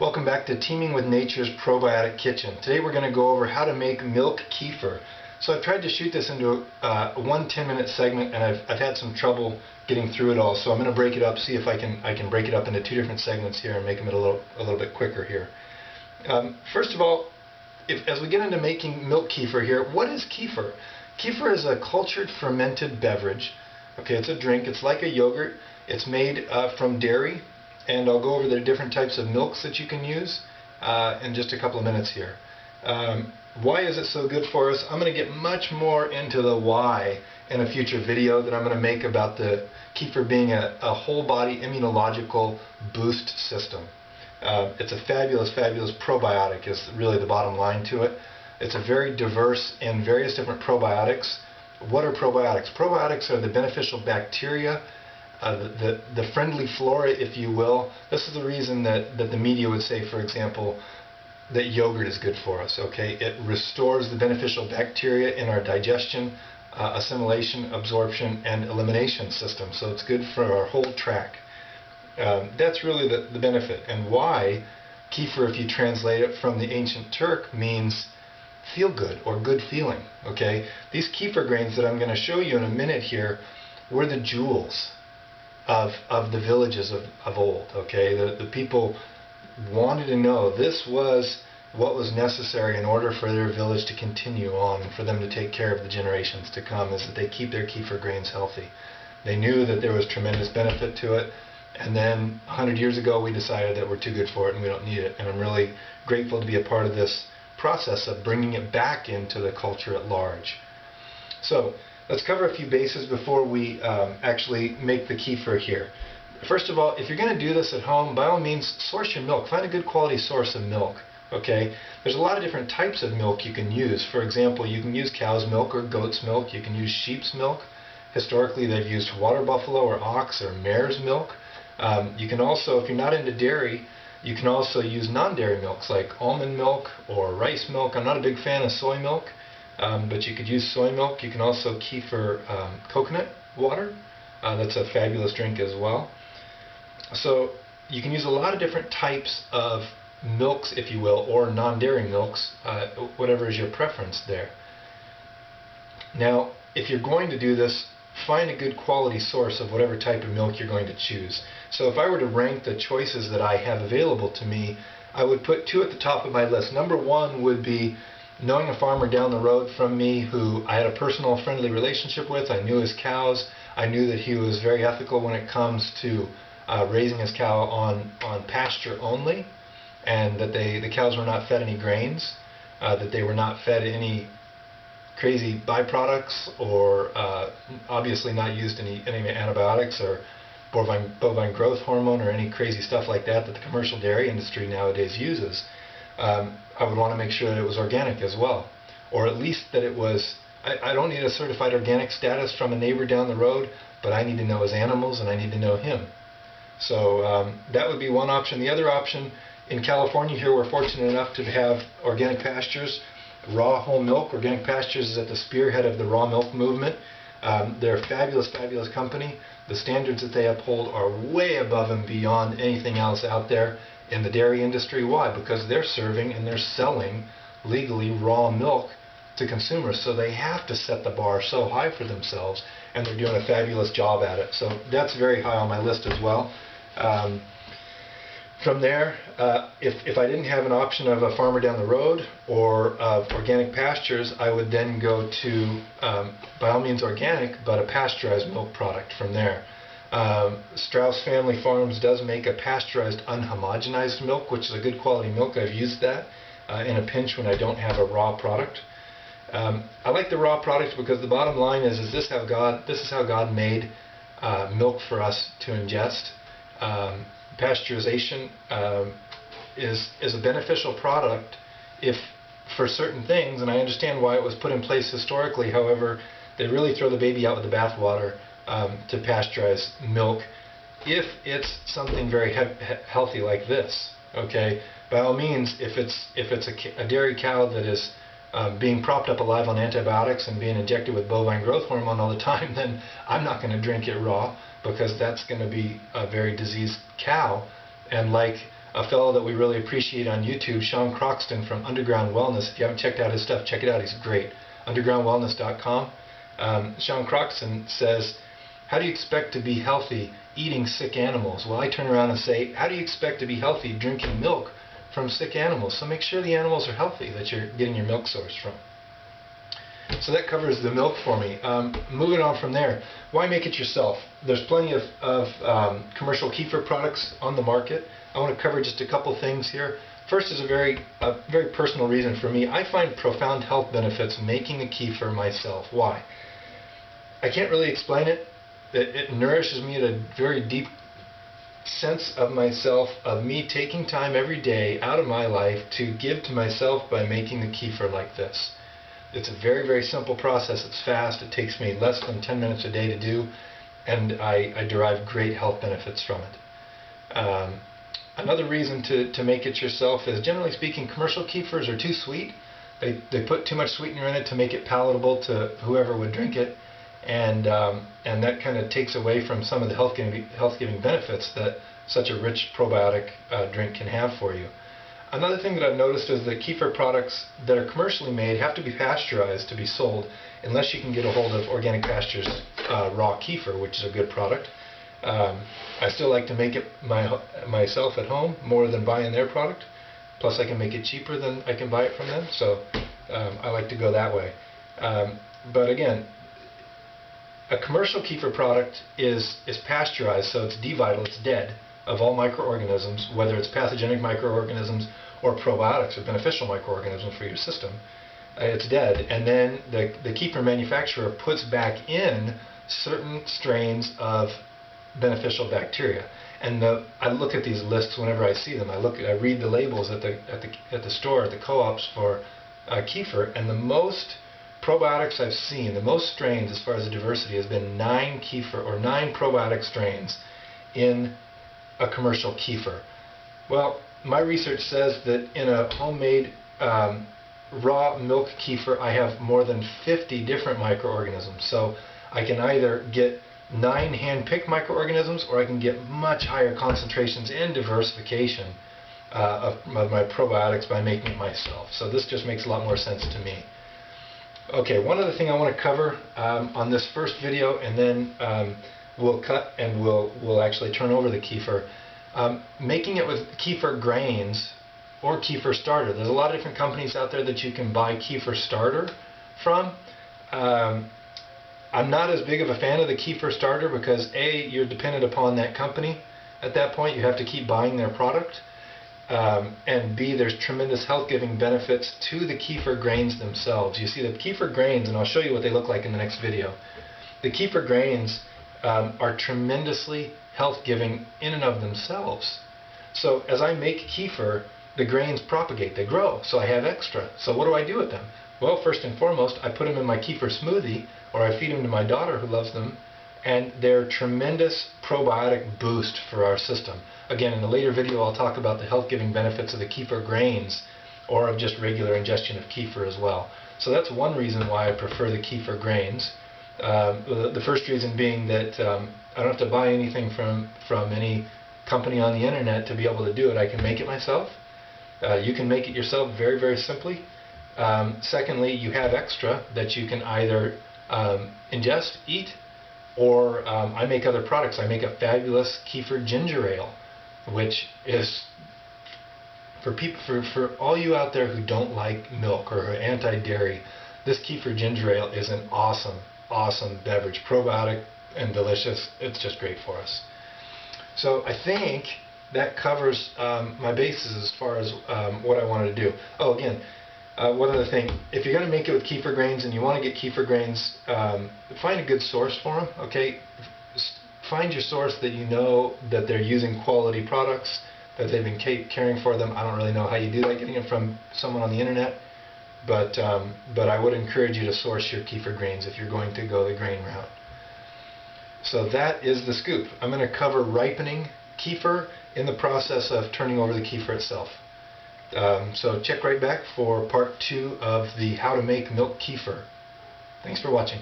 Welcome back to Teaming with Nature's Probiotic Kitchen. Today we're going to go over how to make milk kefir. So I've tried to shoot this into one 10-minute segment, and I've had some trouble getting through it all. So I'm going to break it up, see if I can break it up into two different segments here and make them a little bit quicker here. First of all, as we get into making milk kefir here, what is kefir? Kefir is a cultured fermented beverage. Okay, it's a drink. It's like a yogurt. It's made from dairy. And I'll go over the different types of milks that you can use in just a couple of minutes here. Why is it so good for us? I'm going to get much more into the why in a future video that I'm going to make about the kefir being a whole body immunological boost system. It's a fabulous probiotic is really the bottom line to it. It's a very diverse and various different probiotics. What are probiotics? Probiotics are the beneficial bacteria, the friendly flora, if you will. This is the reason that the media would say, for example, that yogurt is good for us. Okay, it restores the beneficial bacteria in our digestion, assimilation, absorption, and elimination system. So it's good for our whole tract. That's really the benefit, and why kefir, if you translate it from the ancient Turk, means feel good or good feeling. Okay, these kefir grains that I'm going to show you in a minute here were the jewels of the villages of old. Okay, the people wanted to know this was what was necessary in order for their village to continue on and for them to take care of the generations to come, is that they keep their kefir grains healthy. They knew that there was tremendous benefit to it, and then 100 years ago we decided that we're too good for it and we don't need it, and I'm really grateful to be a part of this process of bringing it back into the culture at large. So let's cover a few bases before we actually make the kefir here. First of all, if you're going to do this at home, by all means, source your milk. Find a good quality source of milk. Okay, there's a lot of different types of milk you can use. For example, you can use cow's milk or goat's milk. You can use sheep's milk. Historically, they've used water buffalo or ox or mare's milk. You can also, if you're not into dairy, you can also use non-dairy milks like almond milk or rice milk. I'm not a big fan of soy milk. But you could use soy milk. You can also kefir coconut water. That's a fabulous drink as well. So you can use a lot of different types of milks, if you will, or non-dairy milks, whatever is your preference there. Now, if you're going to do this, find a good quality source of whatever type of milk you're going to choose. So if I were to rank the choices that I have available to me, I would put two at the top of my list. Number one would be knowing a farmer down the road from me who I had a personal friendly relationship with. I knew his cows. I knew that he was very ethical when it comes to raising his cow on pasture only, and that the cows were not fed any grains, that they were not fed any crazy byproducts, or obviously not used any antibiotics or bovine growth hormone or any crazy stuff like that the commercial dairy industry nowadays uses. I would want to make sure that it was organic as well, or at least that it was. I don't need a certified organic status from a neighbor down the road, but I need to know his animals and I need to know him. So that would be one option. The other option, in California here, we're fortunate enough to have organic pastures, raw whole milk. Organic Pastures is at the spearhead of the raw milk movement. They're a fabulous company. The standards that they uphold are way above and beyond anything else out there in the dairy industry. Why? Because they're serving and they're selling legally raw milk to consumers, so they have to set the bar so high for themselves, and they're doing a fabulous job at it. So that's very high on my list as well. From there, if I didn't have an option of a farmer down the road or of organic pastures, I would then go to, by all means organic, but a pasteurized milk product from there. Strauss Family Farms does make a pasteurized unhomogenized milk, which is a good quality milk. I've used that in a pinch when I don't have a raw product. I like the raw product because the bottom line is this is how God made milk for us to ingest. Pasteurization is a beneficial product if for certain things, and I understand why it was put in place historically. However, they really throw the baby out with the bathwater to pasteurize milk if it's something very healthy like this. Okay, by all means, if it's a dairy cow that is being propped up alive on antibiotics and being injected with bovine growth hormone all the time, then I'm not going to drink it raw, because that's going to be a very diseased cow. And like a fellow that we really appreciate on YouTube, Sean Croxton from Underground Wellness. If you haven't checked out his stuff, check it out. He's great. undergroundwellness.com. Sean Croxton says, how do you expect to be healthy eating sick animals? Well, I turn around and say, how do you expect to be healthy drinking milk from sick animals? So make sure the animals are healthy that you're getting your milk source from. So that covers the milk for me. Moving on from there, why make it yourself? There's plenty of commercial kefir products on the market. I want to cover just a couple things here. First is a very personal reason for me. I find profound health benefits making a kefir myself. Why? I can't really explain it. It nourishes me at a very deep sense of myself, of me taking time every day out of my life to give to myself by making the kefir like this. It's a very, very simple process. It's fast. It takes me less than 10 minutes a day to do, and I derive great health benefits from it. Another reason to make it yourself is, generally speaking, commercial kefirs are too sweet. They put too much sweetener in it to make it palatable to whoever would drink it, and that kind of takes away from some of the health-giving benefits that such a rich probiotic drink can have for you. Another thing that I've noticed is that kefir products that are commercially made have to be pasteurized to be sold, unless you can get a hold of Organic Pasture's raw kefir, which is a good product. I still like to make it myself at home more than buying their product. Plus I can make it cheaper than I can buy it from them, so I like to go that way. But again, a commercial kefir product is pasteurized, so it's devital, it's dead, of all microorganisms, whether it's pathogenic microorganisms or probiotics or beneficial microorganisms for your system. It's dead, and then the kefir manufacturer puts back in certain strains of beneficial bacteria. And I look at these lists whenever I see them. I read the labels at the store, at the co-ops for kefir, and the most probiotics I've seen, the most strains as far as the diversity, has been 9 kefir or 9 probiotic strains in a commercial kefir. Well, my research says that in a homemade raw milk kefir, I have more than 50 different microorganisms. So I can either get 9 hand-picked microorganisms, or I can get much higher concentrations and diversification of my probiotics by making it myself. So this just makes a lot more sense to me. Okay, one other thing I want to cover on this first video, and then we'll cut and we'll actually turn over the kefir. Making it with kefir grains or kefir starter. There's a lot of different companies out there that you can buy kefir starter from. I'm not as big of a fan of the kefir starter because A, you're dependent upon that company. At that point, you have to keep buying their product. And B, there's tremendous health-giving benefits to the kefir grains themselves. You see the kefir grains, and I'll show you what they look like in the next video. The kefir grains are tremendously health-giving in and of themselves. So as I make kefir, the grains propagate, they grow, so I have extra. So what do I do with them? Well, first and foremost, I put them in my kefir smoothie, or I feed them to my daughter who loves them, and they're a tremendous probiotic boost for our system. Again, in a later video, I'll talk about the health-giving benefits of the kefir grains, or of just regular ingestion of kefir as well. So that's one reason why I prefer the kefir grains. The first reason being that I don't have to buy anything from any company on the internet to be able to do it. I can make it myself. You can make it yourself very, very simply. Secondly, you have extra that you can either ingest, eat, or I make other products. I make a fabulous kefir ginger ale, which is for all you out there who don't like milk or are anti-dairy. This kefir ginger ale is an awesome beverage, probiotic and delicious. It's just great for us. So I think that covers my bases as far as what I wanted to do. Oh, again, one other thing. If you're going to make it with kefir grains and you want to get kefir grains, find a good source for them. Okay, find your source that you know that they're using quality products, that they've been caring for them. I don't really know how you do that, getting it from someone on the internet. But I would encourage you to source your kefir grains if you're going to go the grain route. So that is the scoop. I'm going to cover ripening kefir in the process of turning over the kefir itself. So check right back for part 2 of the how to make milk kefir. Thanks for watching.